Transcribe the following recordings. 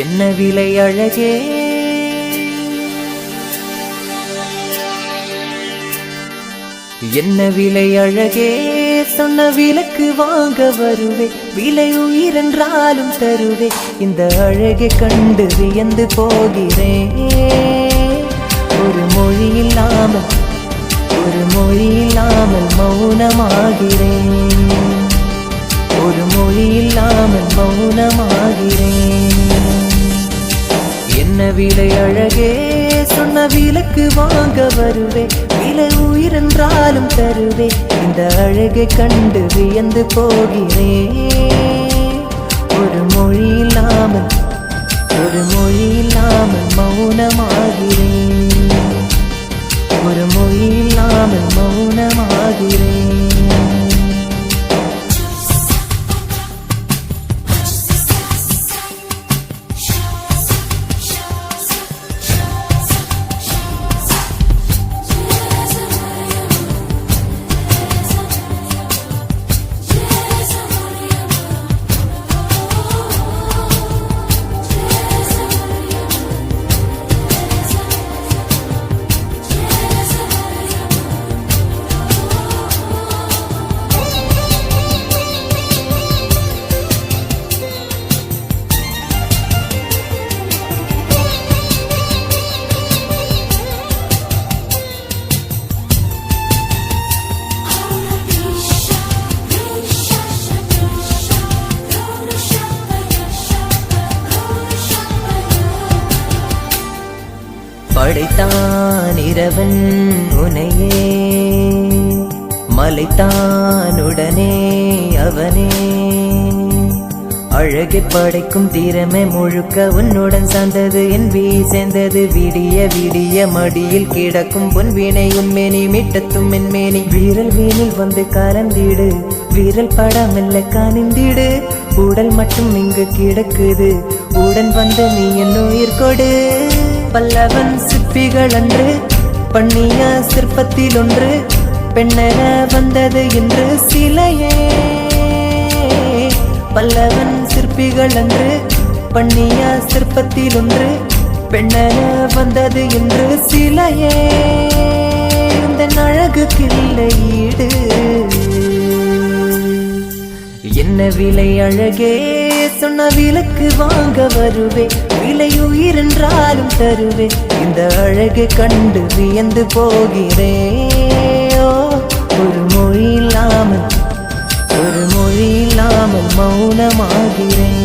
என்ன விலை அழகே, என்ன விலை அழகே, சொன்ன விலக்கு வாங்க வருவே, விலை உயிரென்றாலும் தருவே, இந்த அழகை கண்டு வியந்து போகிறேன். ஒரு மொழி இல்லாமல், ஒரு மொழி இல்லாமல் மௌனமாகிறேன், ஒரு மொழி இல்லாமல் மௌனமாகிறேன். என்ன விலை அழகே, சொன்ன விலக்கு வாங்க வருவே, விலை உயிரென்றாலும் தருவே, இந்த அழகை கண்டு வியந்து போகிறேன். ஒரு மொழி இல்லாமல், ஒரு மொழி இல்லாமல் மௌனமாகிறேன், ஒரு மொழி இல்லாமல் மௌனமாகிறேன். படைத்தான் இரவன் உனையே, மலைத்தான் உடனே அவனே, அழகை படைக்கும் திறமை முழுக்க உன்னுடன் சார்ந்தது, என் சேர்ந்தது, விடிய விடிய மடியில் கிடக்கும் பொன்வினை உன்மேனி மீட்டத்தும் மென்மேனி, வீரல் வீணில் வந்து கலந்திடு, வீரல் படமெல்ல காணிந்திடு, உடல் மட்டும் இங்கு கிடக்குது, உடன் வந்து நீ என் உயிர் கொடு. பல்லவன் சிற்பிகள் அன்று பண்ணிய சிற்பத்தில் ஒன்று, பெண்ணென வந்தது என்று சிலையே. பல்லவன் சிற்பிகள் அன்று பண்ணிய சிற்பத்தில் ஒன்று, பெண்ணென வந்தது என்று சிலையே. இந்த அழகு கிள்ளை ஈடு, என்ன விலை அழகே, சொன்ன விலக்கு வாங்க வருவே, விலை உயிரென்றாலும் தருவே, இந்த அழகை கண்டு வியந்து போகிறேன். ஒரு மொழி இல்லாமல், ஒரு மொழி இல்லாமல் மௌனமாகிறேன்.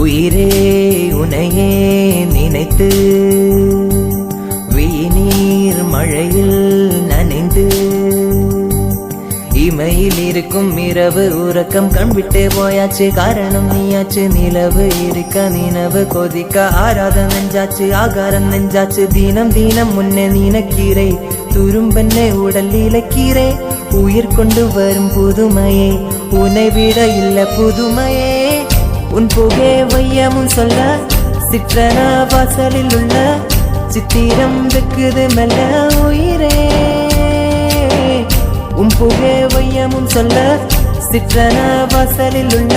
உயிரே உனையே நினைத்து, வீணீர் மழையில் நனைந்து, இமையில் இருக்கும் இரவு உறக்கம் கண்விட்டு போயாச்சு, காரணம் நீயாச்சு, நிலவு இருக்க நினைவு கொதிக்க ஆராத நெஞ்சாச்சு, ஆகாரம் நெஞ்சாச்சு, தீனம் தீனம் முன்னே நீனக்கீரை, துரும்பெண்ணே உடல் இலக்கீரை, உயிர் கொண்டு வரும் புதுமையே, உன்னை விட இல்ல புதுமையே, உன் புகை வையமும் சொல்ல, சிற்றன வாசலில் உள்ள சித்திரம் வெக்குது மெல்ல உயிரே. உன் புகை வையமும் சொல்ல, சிற்றன வாசலில் உள்ள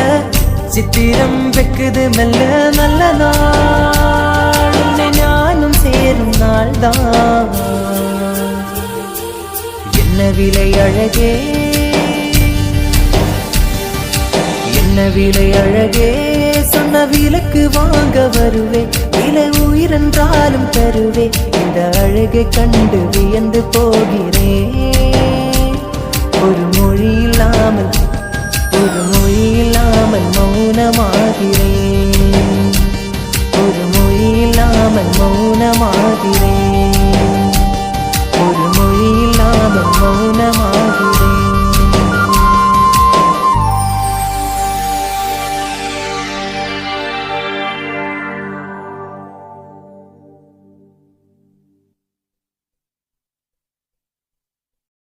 சித்திரம் வெக்குது மெல்ல, நல்ல நாள் உன்னை ஞானம் சேரும் நாள் தான். என்ன விலை அழகே, என்ன விலை அழகே, சொன்ன விலக்கு வாங்க வருவே, விலை உயிரென்றாலும் தருவே, இந்த அழகை கண்டு வியந்து போகிறேன். ஒரு மொழி இல்லாமல், ஒரு மொழி இல்லாமல் மௌனமாகிறேன், ஒரு மொழி இல்லாமல் மௌனமாகிறேன்.